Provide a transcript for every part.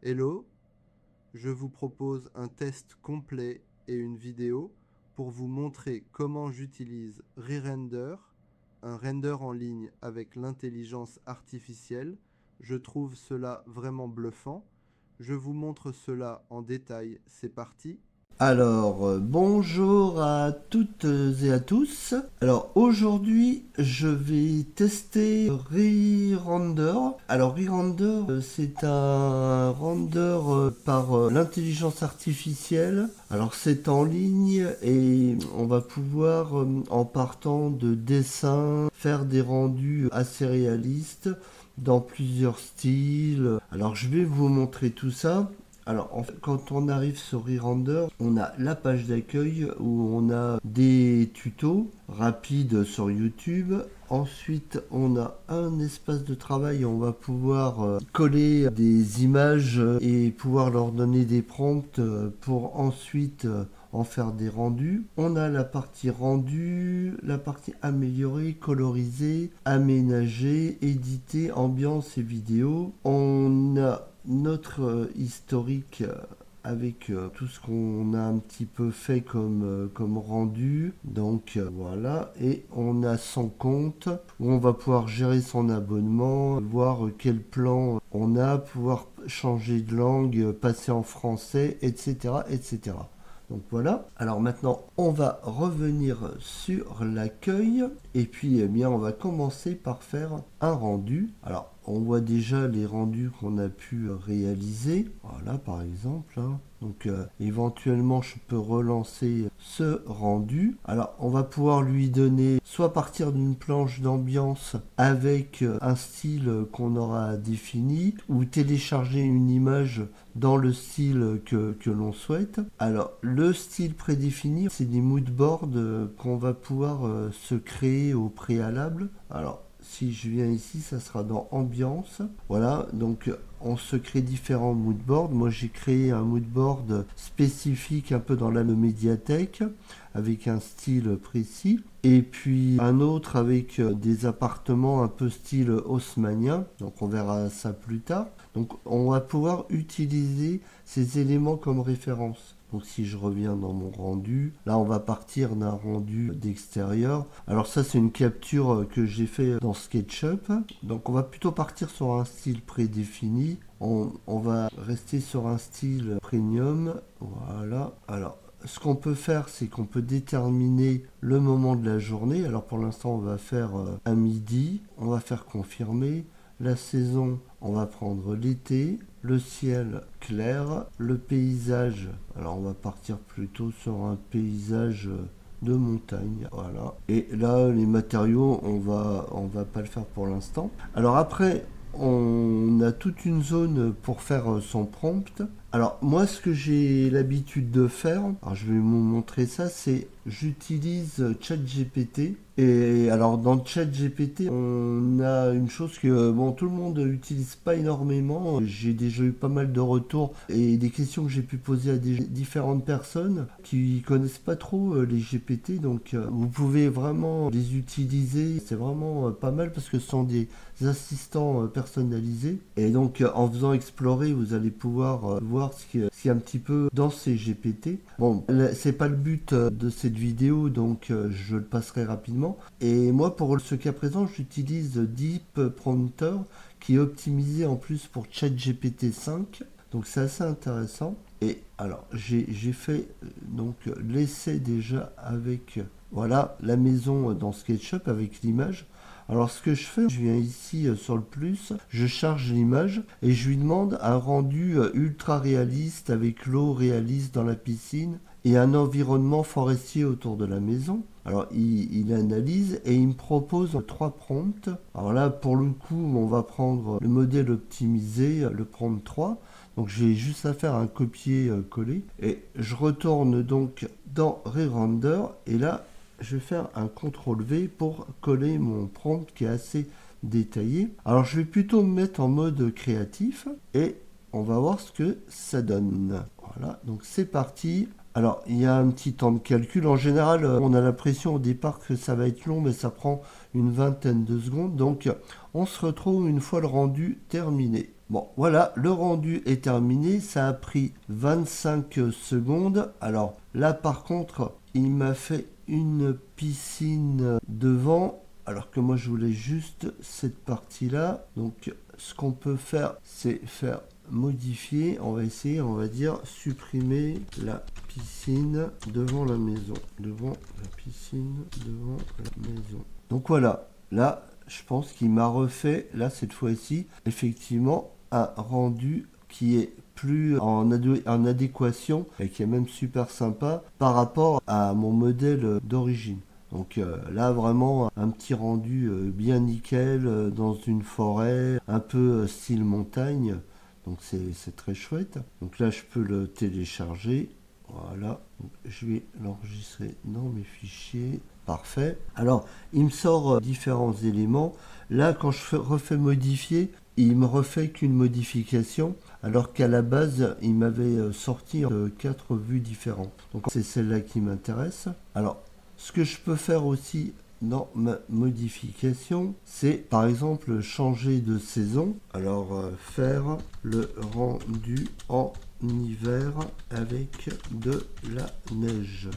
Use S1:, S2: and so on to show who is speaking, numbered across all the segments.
S1: Hello, je vous propose un test complet et une vidéo pour vous montrer comment j'utilise ReRender, un render en ligne avec l'intelligence artificielle. Je trouve cela vraiment bluffant. Je vous montre cela en détail, c'est parti.
S2: Bonjour à toutes et à tous. Alors aujourd'hui, je vais tester ReRender. Alors ReRender, c'est un render par l'intelligence artificielle. Alors c'est en ligne et on va pouvoir, en partant de dessins, faire des rendus assez réalistes dans plusieurs styles. Alors je vais vous montrer tout ça. Alors, en fait, quand on arrive sur ReRender, on a la page d'accueil où on a des tutos rapides sur YouTube. Ensuite, on a un espace de travail où on va pouvoir coller des images et pouvoir leur donner des prompts pour ensuite en faire des rendus. On a la partie rendu, la partie améliorée, colorisée, aménagée, éditée, ambiance et vidéo. On a notre historique avec tout ce qu'on a un petit peu fait comme rendu. Donc voilà, et on a son compte où on va pouvoir gérer son abonnement, voir quel plan on a, pouvoir changer de langue, passer en français, etc. etc. Donc voilà. Alors maintenant, on va revenir sur l'accueil et puis eh bien on va commencer par faire un rendu. Alors on voit déjà les rendus qu'on a pu réaliser. Voilà par exemple. Donc éventuellement je peux relancer ce rendu. Alors on va pouvoir lui donner soit partir d'une planche d'ambiance avec un style qu'on aura défini ou télécharger une image dans le style que l'on souhaite. Alors le style prédéfini, c'est des moodboards qu'on va pouvoir se créer au préalable. Alors si je viens ici, ça sera dans ambiance. Voilà, donc on se crée différents moodboards. Moi j'ai créé un moodboard spécifique un peu dans la médiathèque avec un style précis. Et puis un autre avec des appartements un peu style haussmannien. Donc on verra ça plus tard. Donc on va pouvoir utiliser ces éléments comme référence. Donc si je reviens dans mon rendu, là on va partir d'un rendu d'extérieur. Alors ça c'est une capture que j'ai fait dans SketchUp. Donc on va plutôt partir sur un style prédéfini. On va rester sur un style premium. Voilà. Alors ce qu'on peut faire, c'est qu'on peut déterminer le moment de la journée. Alors pour l'instant on va faire à midi. On va faire confirmer. La saison, on va prendre l'été, le ciel clair, le paysage. Alors on va partir plutôt sur un paysage de montagne, voilà. Et là, les matériaux, on va pas le faire pour l'instant. Alors après, on a toute une zone pour faire son prompt. Alors moi, ce que j'ai l'habitude de faire, alors je vais vous montrer ça, c'est j'utilise ChatGPT. Et alors dans ChatGPT, on a une chose que bon tout le monde n'utilise pas énormément. J'ai déjà eu pas mal de retours et des questions que j'ai pu poser à des différentes personnes qui connaissent pas trop les GPT. Donc vous pouvez vraiment les utiliser. C'est vraiment pas mal parce que ce sont des assistants personnalisés. Et donc en faisant explorer, vous allez pouvoir voir ce qu'il y a un petit peu dans ces GPT. Bon, c'est pas le but de cette vidéo, donc je le passerai rapidement. Et moi, pour ce cas présent, j'utilise Deep Prompter qui est optimisé en plus pour ChatGPT 5. Donc c'est assez intéressant. Et alors, j'ai fait donc l'essai déjà avec voilà la maison dans SketchUp avec l'image. Alors ce que je fais, je viens ici sur le plus, je charge l'image et je lui demande un rendu ultra réaliste avec l'eau réaliste dans la piscine et un environnement forestier autour de la maison. Alors il analyse et il me propose 3 prompts. Alors là pour le coup on va prendre le modèle optimisé, le prompt 3. Donc j'ai juste à faire un copier-coller et je retourne donc dans ReRender et là je vais faire un CTRL V pour coller mon prompt qui est assez détaillé. Alors je vais plutôt me mettre en mode créatif et on va voir ce que ça donne. Voilà, donc c'est parti. Alors il y a un petit temps de calcul. En général, on a l'impression au départ que ça va être long, mais ça prend une vingtaine de secondes. Donc on se retrouve une fois le rendu terminé. Bon, voilà, le rendu est terminé, ça a pris 25 secondes. Alors là, par contre, il m'a fait une piscine devant, alors que moi je voulais juste cette partie-là. Donc ce qu'on peut faire, c'est faire modifier, on va essayer, on va dire supprimer la piscine devant la maison. Devant la piscine, devant la maison. Donc voilà, là, je pense qu'il m'a refait, là, cette fois-ci, effectivement, un rendu qui est plus en adéquation et qui est même super sympa par rapport à mon modèle d'origine. Donc là, vraiment, un petit rendu bien nickel dans une forêt, un peu style montagne. Donc c'est très chouette. Donc là, je peux le télécharger. Voilà. Donc, je vais l'enregistrer dans mes fichiers. Parfait. Alors, il me sort différents éléments. Là, quand je refais modifier, il me refait qu'une modification, alors qu'à la base, il m'avait sorti 4 vues différentes. Donc, c'est celle-là qui m'intéresse. Alors, ce que je peux faire aussi dans ma modification, c'est par exemple changer de saison. Alors, faire le rendu en hiver avec de la neige.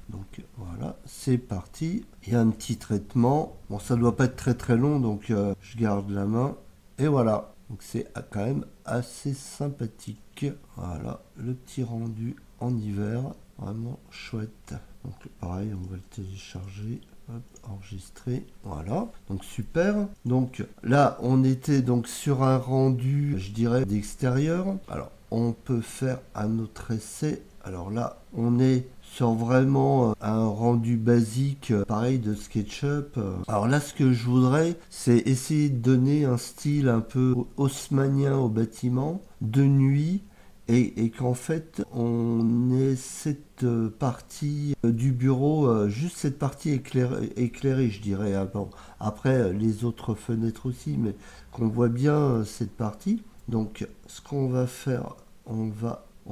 S2: Donc voilà, c'est parti. Il y a un petit traitement. Bon, ça doit pas être très très long, donc je garde la main. Et voilà. Donc c'est quand même assez sympathique. Voilà, le petit rendu en hiver. Vraiment chouette. Donc pareil, on va le télécharger. Hop, enregistrer, voilà, donc super. Donc là on était donc sur un rendu, je dirais, d'extérieur. Alors on peut faire un autre essai. Alors là on est sur vraiment un rendu basique, pareil, de SketchUp. Alors là ce que je voudrais, c'est essayer de donner un style un peu haussmannien au bâtiment, de nuit, et qu'en fait on ait cette partie du bureau, juste cette partie éclairée, je dirais. Bon, après les autres fenêtres aussi, mais qu'on voit bien cette partie. Donc ce qu'on va faire, on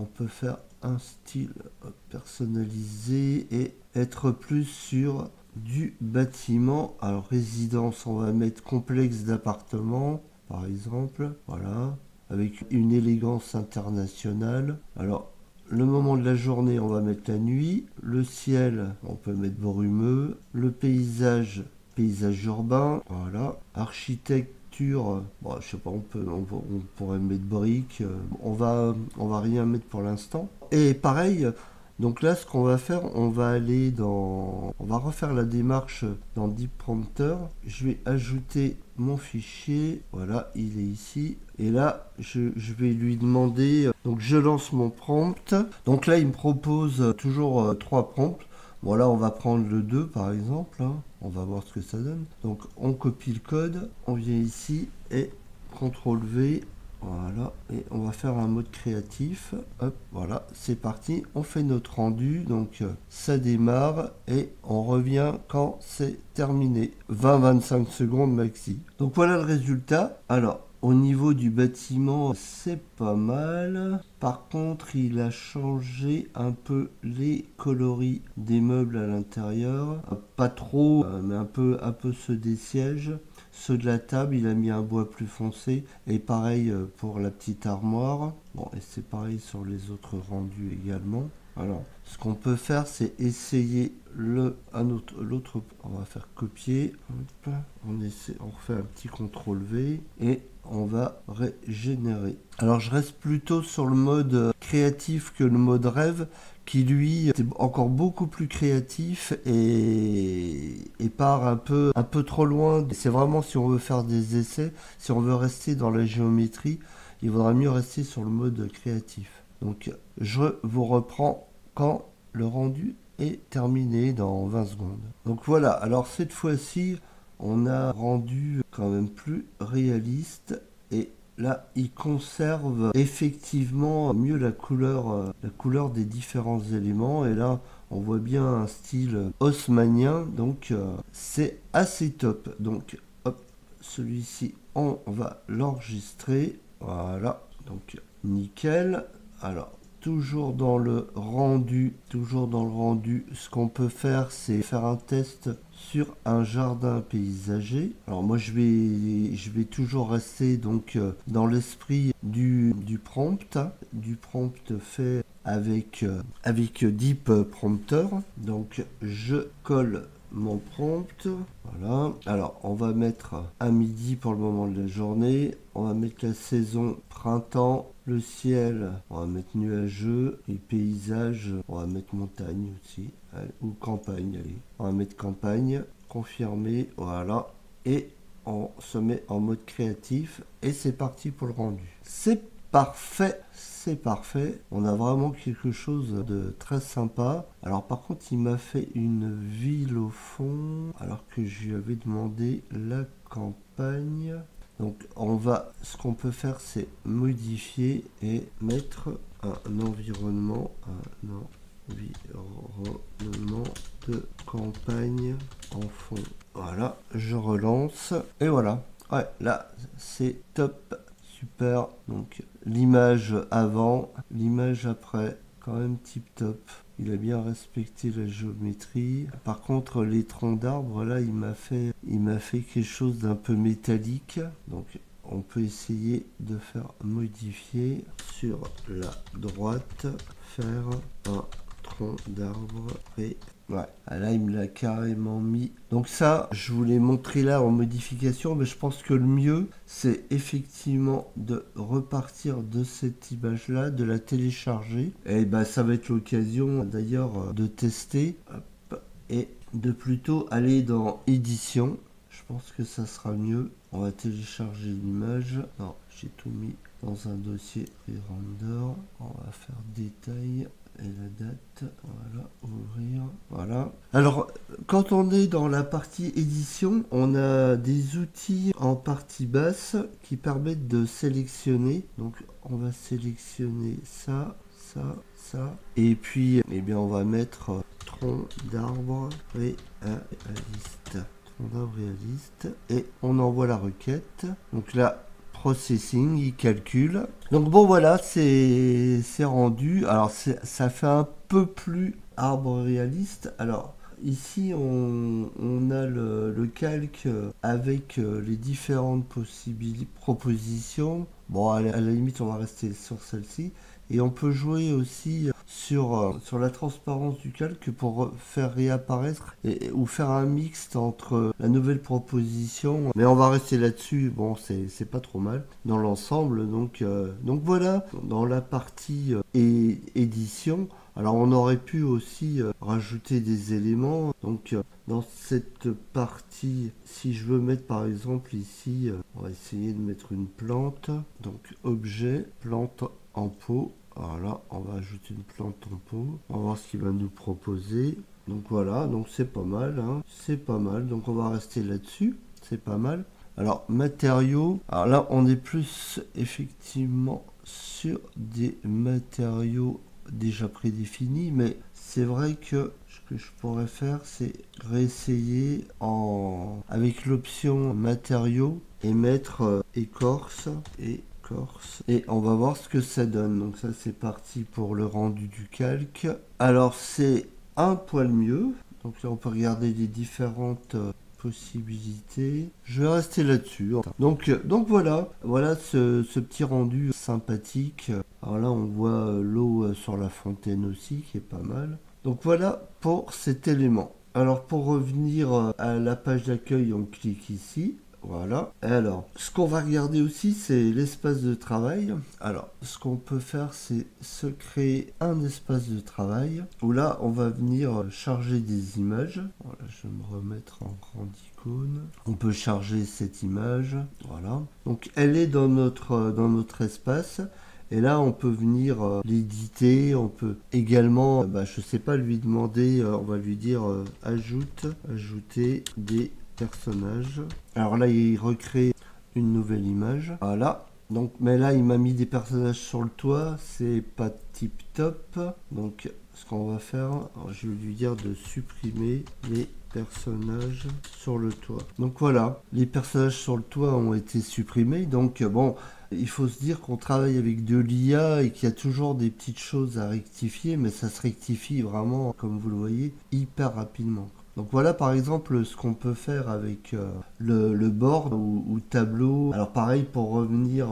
S2: peut faire un style personnalisé et être plus sur du bâtiment. Alors résidence, on va mettre complexe d'appartements par exemple, voilà, avec une élégance internationale. Alors, le moment de la journée, on va mettre la nuit. Le ciel, on peut mettre brumeux. Le paysage urbain. Voilà. Architecture, bon, je sais pas, on pourrait mettre briques. On va rien mettre pour l'instant. Et pareil. Donc là, ce qu'on va faire, on va refaire la démarche dans Deep Prompter. Je vais ajouter mon fichier. Voilà, il est ici. Et là, je vais lui demander. Donc, je lance mon prompt. Donc là, il me propose toujours 3 prompts. Bon, là, on va prendre le 2 par exemple. Hein. On va voir ce que ça donne. Donc, on copie le code. On vient ici et CTRL V. Voilà, et on va faire un mode créatif. Hop, voilà, c'est parti. On fait notre rendu. Donc, ça démarre et on revient quand c'est terminé. 20-25 secondes maxi. Donc, voilà le résultat. Alors, au niveau du bâtiment, c'est pas mal. Par contre, il a changé un peu les coloris des meubles à l'intérieur. Pas trop, mais un peu ceux des sièges. Ceux de la table, il a mis un bois plus foncé. Et pareil pour la petite armoire. Bon, et c'est pareil sur les autres rendus également. Alors, ce qu'on peut faire, c'est essayer l'autre. On va faire copier. Hop, on refait un petit CTRL V et on va régénérer. Alors, je reste plutôt sur le mode créatif que le mode rêve, qui lui est encore beaucoup plus créatif et part un peu trop loin. C'est vraiment si on veut faire des essais, si on veut rester dans la géométrie, il vaudra mieux rester sur le mode créatif. Donc je vous reprends quand le rendu est terminé dans 20 secondes. Donc voilà, alors cette fois-ci, on a rendu quand même plus réaliste et là, il conserve effectivement mieux la couleur des différents éléments. Et là, on voit bien un style haussmannien. Donc, c'est assez top. Donc, hop, celui-ci, on va l'enregistrer. Voilà, donc nickel. Alors, toujours dans le rendu, ce qu'on peut faire, c'est faire un test sur un jardin paysager. Alors moi je vais toujours rester donc dans l'esprit du prompt fait avec Deep Prompter. Donc je colle mon prompt, voilà. Alors on va mettre à midi pour le moment de la journée, on va mettre la saison printemps, le ciel on va mettre nuageux, et paysage on va mettre montagne aussi, ou campagne, allez, on va mettre campagne, confirmer, voilà, et on se met en mode créatif et c'est parti pour le rendu. C'est parfait, c'est parfait. On a vraiment quelque chose de très sympa. Alors par contre, il m'a fait une ville au fond, alors que je lui avais demandé la campagne. Donc ce qu'on peut faire, c'est modifier et mettre un environnement de campagne en fond. Voilà, je relance et voilà. Ouais, là c'est top, super. Donc l'image avant, l'image après, quand même tip top. Il a bien respecté la géométrie. Par contre, les troncs d'arbres, là, il m'a fait quelque chose d'un peu métallique. Donc on peut essayer de faire modifier sur la droite, faire un tronc d'arbre et ouais, là il me l'a carrément mis. Donc ça, je vous l'ai montré là en modification, mais je pense que le mieux, c'est effectivement de repartir de cette image là, de la télécharger. Et ben ça va être l'occasion d'ailleurs de tester. Hop, et de plutôt aller dans édition. Je pense que ça sera mieux. On va télécharger l'image. Non, j'ai tout mis dans un dossier render. On va faire détail et la date, voilà, ouvrir, voilà. Alors quand on est dans la partie édition, on a des outils en partie basse qui permettent de sélectionner. Donc on va sélectionner ça, et puis eh bien on va mettre tronc d'arbre réaliste, et on envoie la requête. Donc là, processing, il calcule. Donc bon voilà, c'est rendu. Alors ça fait un peu plus arbre réaliste. Alors ici on a le calque avec les différentes propositions. Bon, à la limite on va rester sur celle-ci. Et on peut jouer aussi sur la transparence du calque pour faire réapparaître ou faire un mixte entre la nouvelle proposition. Mais on va rester là-dessus, bon c'est pas trop mal dans l'ensemble. Donc voilà, dans la partie édition, alors on aurait pu aussi rajouter des éléments. Donc dans cette partie, si je veux mettre par exemple ici, on va essayer de mettre une plante. Donc objet, plante en pot. Voilà, on va ajouter une plante en pot. On va voir ce qu'il va nous proposer. Donc voilà, donc c'est pas mal, hein. C'est pas mal. Donc on va rester là-dessus. C'est pas mal. Alors matériaux. Alors là, on est plus effectivement sur des matériaux déjà prédéfinis, mais c'est vrai que ce que je pourrais faire, c'est réessayer avec l'option matériaux et mettre écorce et on va voir ce que ça donne. Donc ça c'est parti pour le rendu du calque. Alors c'est un poil mieux. Donc là on peut regarder les différentes possibilités. Je vais rester là-dessus. Donc voilà ce petit rendu sympathique. Alors là on voit l'eau sur la fontaine aussi qui est pas mal. Donc voilà pour cet élément. Alors pour revenir à la page d'accueil, on clique ici. Voilà. Alors, ce qu'on va regarder aussi, c'est l'espace de travail. Alors, ce qu'on peut faire, c'est se créer un espace de travail où là, on va venir charger des images. Voilà, je vais me remettre en grande icône. On peut charger cette image. Voilà. Donc, elle est dans notre espace. Et là, on peut venir l'éditer. On peut également, je sais pas, lui demander, on va lui dire ajouter des personnages. Alors là, il recrée une nouvelle image. Voilà. Donc, mais là, il m'a mis des personnages sur le toit. C'est pas tip top. Donc, ce qu'on va faire, je vais lui dire de supprimer les personnages sur le toit. Donc voilà, les personnages sur le toit ont été supprimés. Donc bon, il faut se dire qu'on travaille avec de l'IA et qu'il y a toujours des petites choses à rectifier, mais ça se rectifie vraiment, comme vous le voyez, hyper rapidement. Donc voilà par exemple ce qu'on peut faire avec le board ou tableau. Alors pareil pour revenir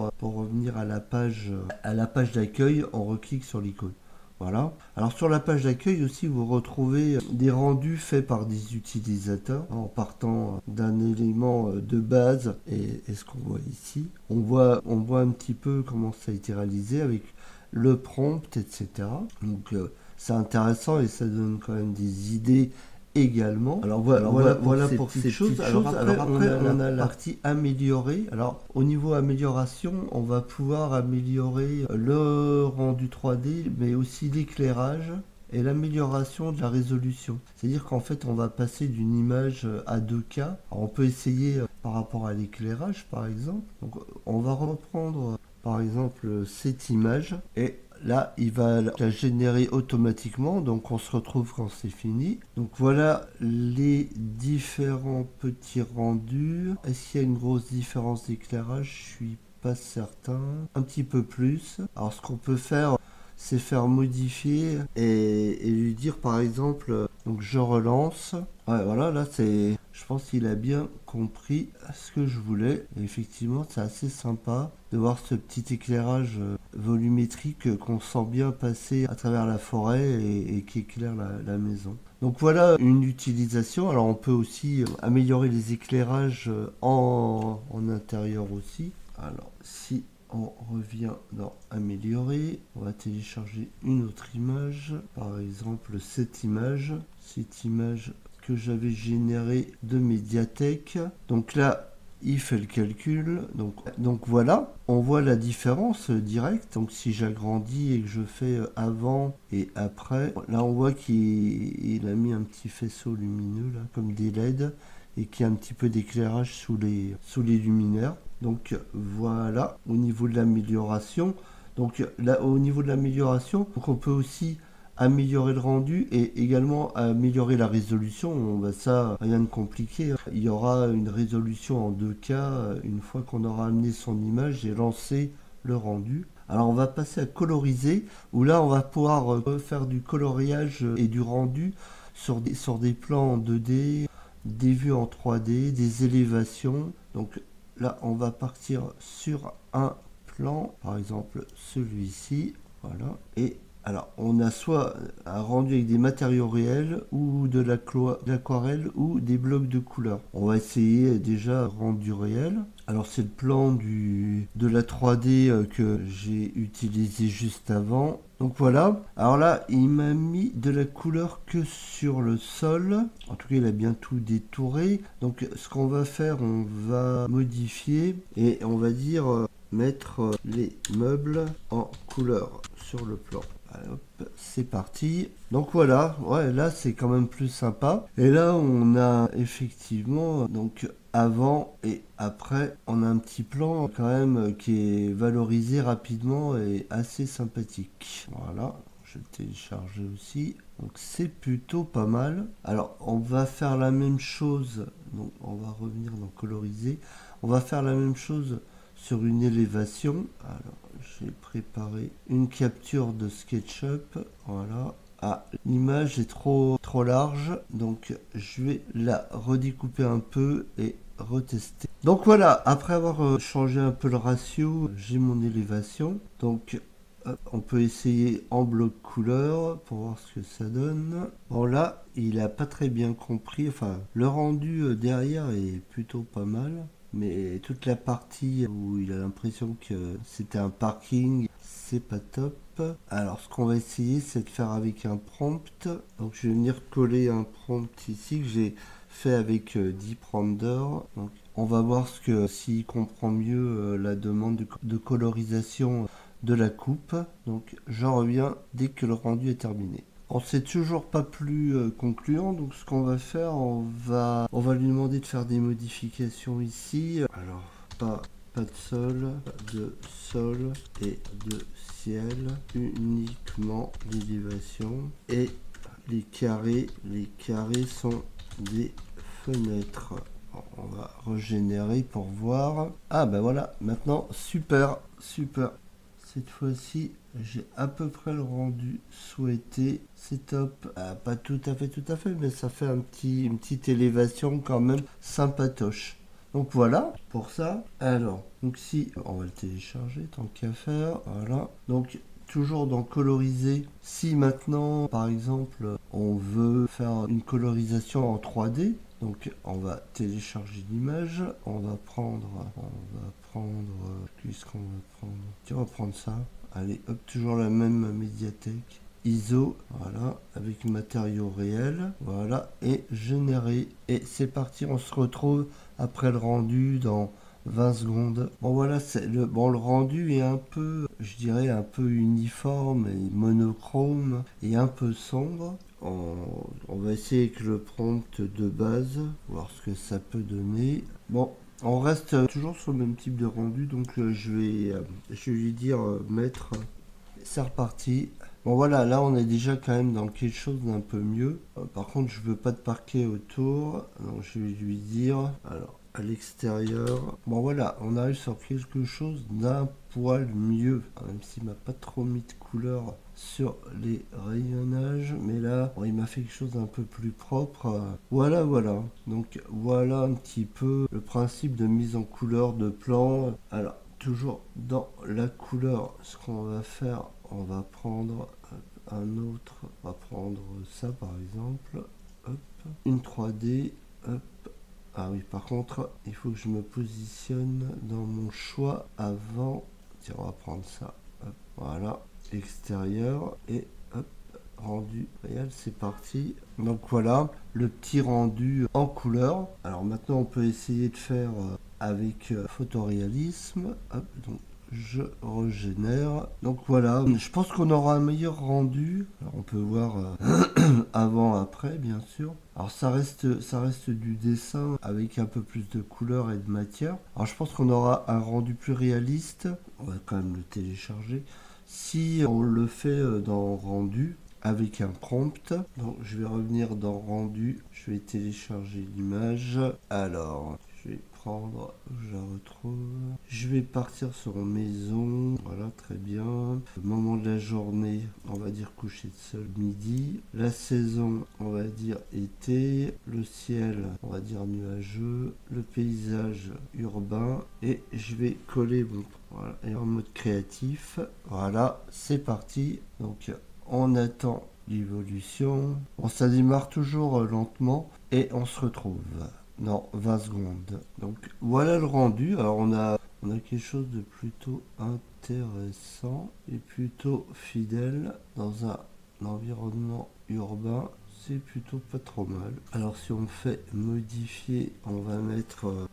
S2: à la page d'accueil, on reclique sur l'icône. Voilà. Alors sur la page d'accueil aussi, vous retrouvez des rendus faits par des utilisateurs en partant d'un élément de base et ce qu'on voit ici. On voit un petit peu comment ça a été réalisé avec le prompt, etc. Donc c'est intéressant et ça donne quand même des idées également. Alors voilà pour ces choses. Alors après on a la partie améliorée. Alors au niveau amélioration, on va pouvoir améliorer le rendu 3D, mais aussi l'éclairage et l'amélioration de la résolution. C'est-à-dire qu'en fait on va passer d'une image à 2K. Alors, on peut essayer par rapport à l'éclairage par exemple. Donc on va reprendre par exemple cette image et là, il va la générer automatiquement, donc on se retrouve quand c'est fini. Donc voilà les différents petits rendus. Est-ce qu'il y a une grosse différence d'éclairage? Je suis pas certain. Un petit peu plus. Alors ce qu'on peut faire, c'est faire modifier et lui dire par exemple, donc je relance. Ouais, voilà, là c'est, je pense qu'il a bien compris ce que je voulais. Et effectivement, c'est assez sympa de voir ce petit éclairage volumétrique qu'on sent bien passer à travers la forêt et qui éclaire la maison. Donc voilà une utilisation. Alors on peut aussi améliorer les éclairages en intérieur aussi. Alors si on revient dans améliorer, on va télécharger une autre image, par exemple cette image que j'avais générée de médiathèque. Donc là il fait le calcul, donc voilà, on voit la différence directe. Donc si j'agrandis et que je fais avant et après, là on voit qu'il a mis un petit faisceau lumineux là, comme des LED, et qu'il y a un petit peu d'éclairage sous les luminaires. Donc voilà, au niveau de l'amélioration. Donc là, au niveau de l'amélioration, on peut aussi améliorer le rendu et également améliorer la résolution. Ça, rien de compliqué. Il y aura une résolution en 2K une fois qu'on aura amené son image et lancé le rendu. Alors on va passer à coloriser, où là on va pouvoir faire du coloriage et du rendu sur des plans en 2D, des vues en 3D, des élévations. Donc là on va partir sur un plan, par exemple celui-ci, voilà, et alors on a soit un rendu avec des matériaux réels ou de l'aquarelle ou des blocs de couleurs. On va essayer déjà rendu réel. Alors c'est le plan de la 3D que j'ai utilisé juste avant. Donc voilà, alors là il m'a mis de la couleur que sur le sol. En tout cas il a bien tout détouré. Donc ce qu'on va faire, on va modifier et on va dire mettre les meubles en couleur sur le plan. Hop, c'est parti. Donc voilà, ouais, là c'est quand même plus sympa. Et là on a effectivement donc avant et après, on a un petit plan quand même qui est valorisé rapidement et assez sympathique. Voilà, je vais le télécharger aussi. Donc c'est plutôt pas mal. Alors on va faire la même chose. Donc on va revenir dans coloriser. On va faire la même chose sur une élévation. Alors j'ai préparé une capture de SketchUp. Voilà. Ah, l'image est trop large, donc je vais la redécouper un peu et retester. Donc voilà, après avoir changé un peu le ratio, j'ai mon élévation. Donc on peut essayer en bloc couleur pour voir ce que ça donne. Bon là, il a pas très bien compris. Enfin, le rendu derrière est plutôt pas mal. Mais toute la partie où il a l'impression que c'était un parking, c'est pas top. Alors ce qu'on va essayer, c'est de faire avec un prompt. Donc je vais venir coller un prompt ici que j'ai fait avec DeepRender. Donc on va voir s'il comprend mieux la demande de colorisation de la coupe. Donc j'en reviens dès que le rendu est terminé. On c'est toujours pas plus concluant, donc ce qu'on va faire, on va lui demander de faire des modifications ici. Alors pas de sol et de ciel, uniquement l'élévation et les carrés sont des fenêtres. On va régénérer pour voir. Ah ben voilà, maintenant super, super. Cette fois-ci, j'ai à peu près le rendu souhaité. C'est top. Pas tout à fait, mais ça fait une petite élévation quand même sympatoche. Donc voilà pour ça. Alors, donc si on va le télécharger tant qu'à faire, voilà. Donc toujours dans coloriser. Si maintenant, par exemple, on veut faire une colorisation en 3D, donc on va télécharger l'image. On va prendre, qu'est-ce qu'on va prendre? Tiens, on va prendre ça. Allez, hop, toujours la même médiathèque. ISO, voilà, avec matériaux réels, voilà, et générer. Et c'est parti, on se retrouve après le rendu dans 20 secondes. Bon voilà, le rendu est un peu, je dirais, un peu uniforme et monochrome et un peu sombre. On va essayer avec le prompt de base, voir ce que ça peut donner. Bon, on reste toujours sur le même type de rendu, donc je vais lui dire mettre. C'est reparti. Bon voilà, là on est déjà quand même dans quelque chose d'un peu mieux. Par contre, je veux pas de parquet autour, donc je vais lui dire, alors à l'extérieur. Bon voilà, on arrive sur quelque chose d'un poil mieux, même s'il m'a pas trop mis de couleur sur les rayonnages, mais là bon, il m'a fait quelque chose d'un peu plus propre. Voilà, donc voilà un petit peu le principe de mise en couleur de plan. Alors toujours dans la couleur, ce qu'on va faire, on va prendre un autre, on va prendre ça par exemple, hop, une 3D, hop. Ah oui, par contre, il faut que je me positionne dans mon choix avant. Tiens, on va prendre ça. Hop, voilà, extérieur et hop, rendu réel, c'est parti. Donc voilà, le petit rendu en couleur. Alors maintenant, on peut essayer de faire avec photoréalisme. Hop, donc je régénère. Donc voilà, je pense qu'on aura un meilleur rendu. Alors on peut voir avant, après, bien sûr. Alors ça reste du dessin avec un peu plus de couleur et de matière. Alors je pense qu'on aura un rendu plus réaliste. On va quand même le télécharger. Si on le fait dans rendu avec un prompt, donc je vais revenir dans rendu. Je vais télécharger l'image. Alors je vais prendre, je la retrouve. Je vais partir sur maison. Voilà, très bien. Le moment de la journée, on va dire coucher de soleil, midi. La saison, on va dire été. Le ciel, on va dire nuageux. Le paysage urbain. Et je vais coller bon. Voilà, et en mode créatif. Voilà, c'est parti. Donc on attend l'évolution. Bon, ça démarre toujours lentement et on se retrouve dans 20 secondes. Donc voilà le rendu. Alors on a quelque chose de plutôt intéressant et plutôt fidèle dans un environnement urbain. C'est plutôt pas trop mal. Alors si on fait modifier, on va mettre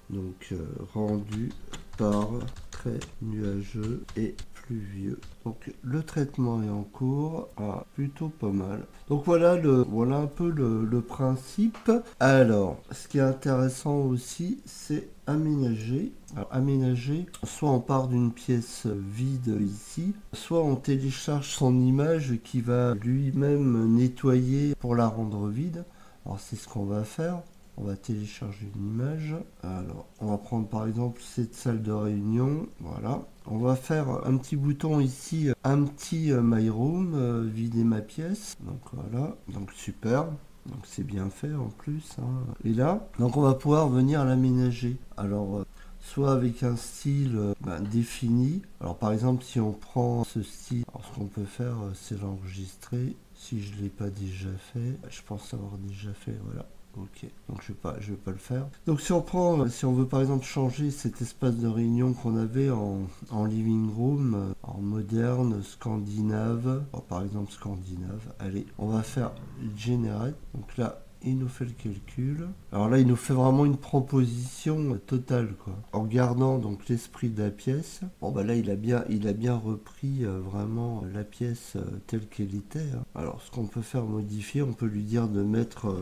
S2: rendu par très nuageux et pluvieux. Donc le traitement est en cours, plutôt pas mal. Donc voilà un peu le principe. Alors ce qui est intéressant aussi, c'est aménager. Alors aménager, soit on part d'une pièce vide ici, soit on télécharge son image qui va lui-même nettoyer pour la rendre vide. Alors c'est ce qu'on va faire. On va télécharger une image. Alors, on va prendre par exemple cette salle de réunion. Voilà. On va faire un petit bouton ici, un petit My Room, vider ma pièce. Donc voilà. Donc super. Donc c'est bien fait en plus. Et là, donc on va pouvoir venir l'aménager. Alors, soit avec un style défini. Alors par exemple, si on prend ce style, alors, ce qu'on peut faire, c'est l'enregistrer. Si je ne l'ai pas déjà fait, je pense avoir déjà fait. Voilà. Ok, donc je vais pas le faire. Donc si on veut par exemple changer cet espace de réunion qu'on avait en living room, en moderne, scandinave, par exemple scandinave, allez, on va faire generate. Donc là, il nous fait le calcul. Alors là, il nous fait vraiment une proposition totale, quoi. En gardant donc l'esprit de la pièce. Bon bah là, il a bien repris vraiment la pièce telle qu'elle était. Alors, ce qu'on peut faire modifier, on peut lui dire de mettre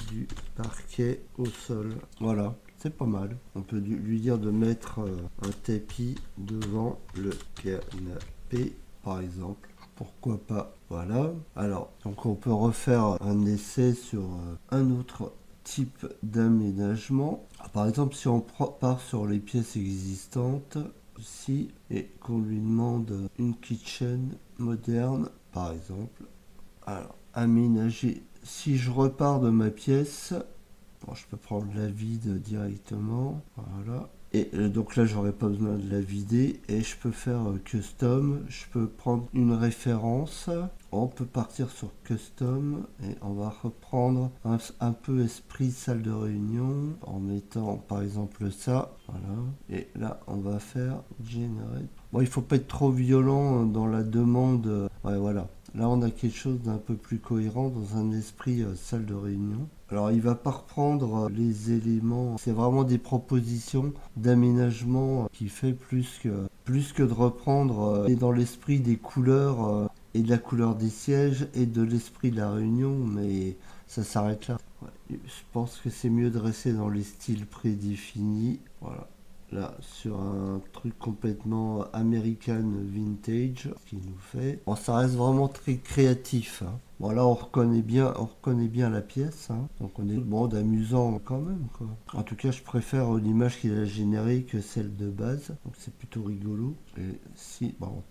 S2: du parquet au sol. Voilà. C'est pas mal. On peut lui dire de mettre un tapis devant le canapé, par exemple. Pourquoi pas. Voilà. Alors, donc on peut refaire un essai sur un autre type d'aménagement. Par exemple, si on part sur les pièces existantes ici et qu'on lui demande une kitchen moderne, par exemple, alors aménager. Si je repars de ma pièce, bon, je peux prendre la vide directement, voilà. Et donc là, j'aurais pas besoin de la vider et je peux faire custom. Je peux prendre une référence. On peut partir sur custom et on va reprendre un peu esprit salle de réunion en mettant par exemple ça. Voilà. Et là, on va faire generate. Bon, il faut pas être trop violent dans la demande. Ouais, voilà. Là, on a quelque chose d'un peu plus cohérent dans un esprit salle de réunion. Alors, il va pas reprendre les éléments. C'est vraiment des propositions d'aménagement qui fait plus que de reprendre et dans l'esprit des couleurs et de la couleur des sièges et de l'esprit de la réunion, mais ça s'arrête là. Ouais, je pense que c'est mieux de rester dans les styles prédéfinis. Voilà. Là, sur un truc complètement American Vintage, ce qu'il nous fait. Bon, ça reste vraiment très créatif. Hein. Bon, là, on reconnaît bien la pièce. Hein. Donc, on est bon d'amusant quand même, quoi. En tout cas, je préfère l'image qu'il a générée que celle de base. Donc, c'est plutôt rigolo. Et si, bon,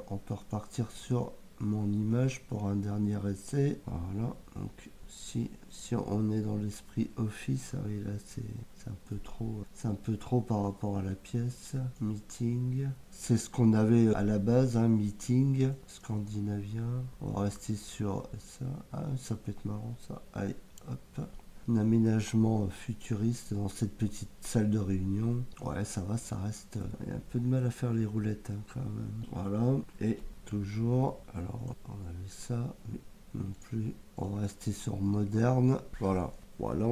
S2: on peut repartir sur mon image pour un dernier essai. Voilà. Donc, si on est dans l'esprit office, ah oui, là c'est un peu trop par rapport à la pièce. Meeting, c'est ce qu'on avait à la base, hein, meeting scandinavien. On va rester sur ça. Ah, ça peut être marrant ça. Allez, hop. Un aménagement futuriste dans cette petite salle de réunion. Ouais, ça va, ça reste. Il y a un peu de mal à faire les roulettes, hein, quand même. Voilà. Et toujours. Alors, on avait ça, mais non plus. On va rester sur moderne. Voilà. Bon, là,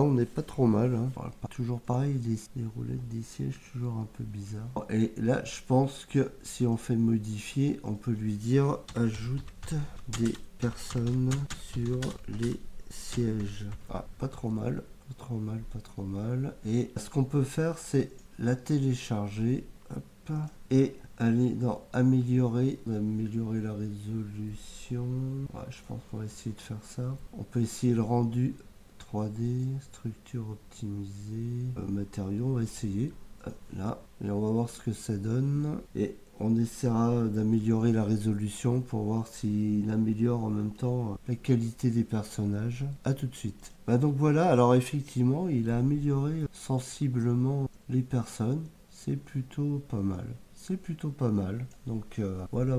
S2: on n'est pas trop mal. Hein. Voilà, toujours pareil, les roulettes des sièges, toujours un peu bizarre. Et là, je pense que si on fait modifier, on peut lui dire ajoute des personnes sur les sièges. Ah, pas trop mal. Pas trop mal, pas trop mal. Et ce qu'on peut faire, c'est la télécharger. Hop. Et aller dans améliorer la résolution. Ouais, je pense qu'on va essayer de faire ça. On peut essayer le rendu 3D, structure optimisée, matériaux, on va essayer. Hop, là, et on va voir ce que ça donne. Et on essaiera d'améliorer la résolution pour voir s'il améliore en même temps la qualité des personnages. A tout de suite. Bah donc voilà, alors effectivement, il a amélioré sensiblement les personnes. C'est plutôt pas mal. C'est plutôt pas mal. Donc voilà.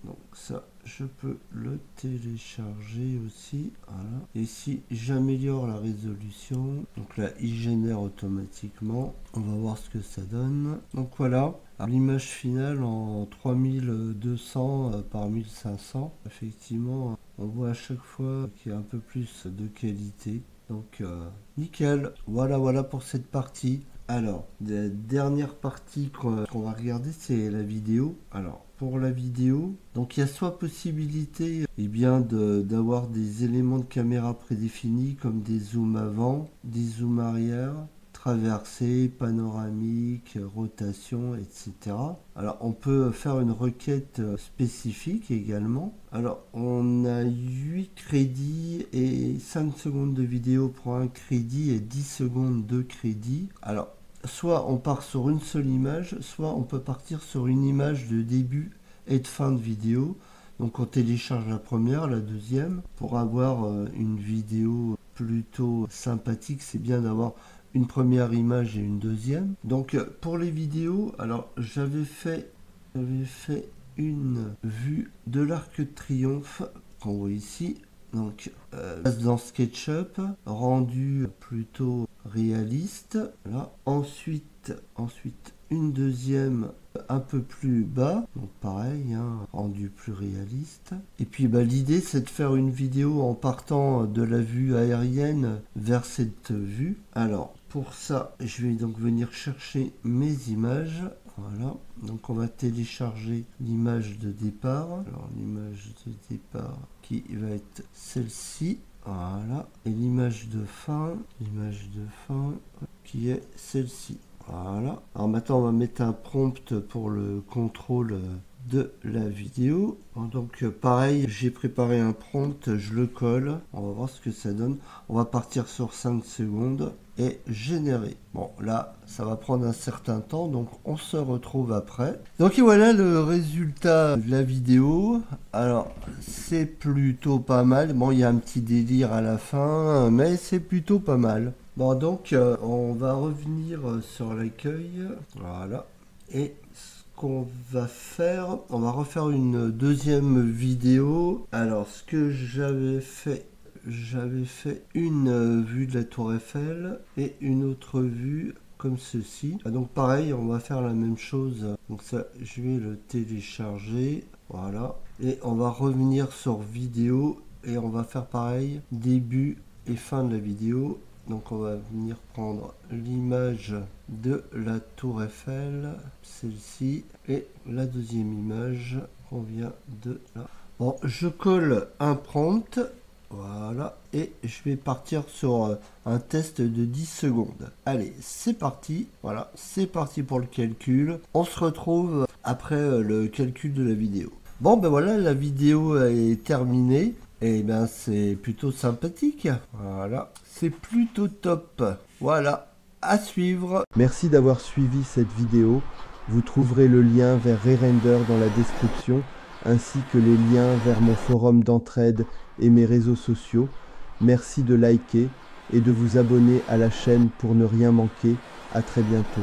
S2: Donc ça, je peux le télécharger aussi. Voilà. Et si j'améliore la résolution, donc là, il génère automatiquement. On va voir ce que ça donne. Donc voilà. L'image finale en 3200 par 1500. Effectivement, on voit à chaque fois qu'il y a un peu plus de qualité. Donc nickel. Voilà pour cette partie. Alors, la dernière partie qu'on va regarder, c'est la vidéo. Alors, pour la vidéo, donc il y a soit possibilité d'avoir des éléments de caméra prédéfinis comme des zooms avant, des zooms arrière, traversée, panoramique, rotation, etc. Alors, on peut faire une requête spécifique également. Alors, on a 8 crédits et 5 secondes de vidéo pour un crédit et 10 secondes de crédit. Alors, soit on part sur une seule image, soit on peut partir sur une image de début et de fin de vidéo. Donc, on télécharge la première, la deuxième. Pour avoir une vidéo plutôt sympathique, c'est bien d'avoir une première image et une deuxième. Donc pour les vidéos, alors j'avais fait une vue de l'Arc de Triomphe qu'on voit ici. Donc dans SketchUp, rendu plutôt réaliste. Voilà. Ensuite une deuxième un peu plus bas, donc pareil, hein, rendu plus réaliste. Et puis l'idée c'est de faire une vidéo en partant de la vue aérienne vers cette vue. Alors pour ça, je vais donc venir chercher mes images. Voilà, donc on va télécharger l'image de départ. Alors l'image de départ qui va être celle-ci. Voilà, et l'image de fin qui est celle-ci. Voilà. Alors maintenant on va mettre un prompt pour le contrôle de la vidéo. Donc pareil, j'ai préparé un prompt, je le colle, on va voir ce que ça donne. On va partir sur 5 secondes et générer. Bon là ça va prendre un certain temps, donc on se retrouve après. Donc et voilà le résultat de la vidéo. Alors c'est plutôt pas mal. Bon, il y a un petit délire à la fin, mais c'est plutôt pas mal. Bon, donc on va revenir sur l'accueil. Voilà. Et ce qu'on va faire, on va refaire une deuxième vidéo. Alors ce que j'avais fait une vue de la tour Eiffel et une autre vue comme ceci. Donc pareil, on va faire la même chose. Donc ça, je vais le télécharger. Voilà. Et on va revenir sur vidéo et on va faire pareil, début et fin de la vidéo. Donc on va venir prendre l'image de la tour Eiffel, celle-ci, et la deuxième image, on vient de là. Bon, je colle un prompt, voilà, et je vais partir sur un test de 10 secondes. Allez, c'est parti, voilà, c'est parti pour le calcul. On se retrouve après le calcul de la vidéo. Bon, ben voilà, la vidéo est terminée. Et ben c'est plutôt sympathique. Voilà, c'est plutôt top. Voilà, à suivre.
S1: Merci d'avoir suivi cette vidéo. Vous trouverez le lien vers ReRender dans la description, ainsi que les liens vers mon forum d'entraide et mes réseaux sociaux. Merci de liker et de vous abonner à la chaîne pour ne rien manquer. À très bientôt.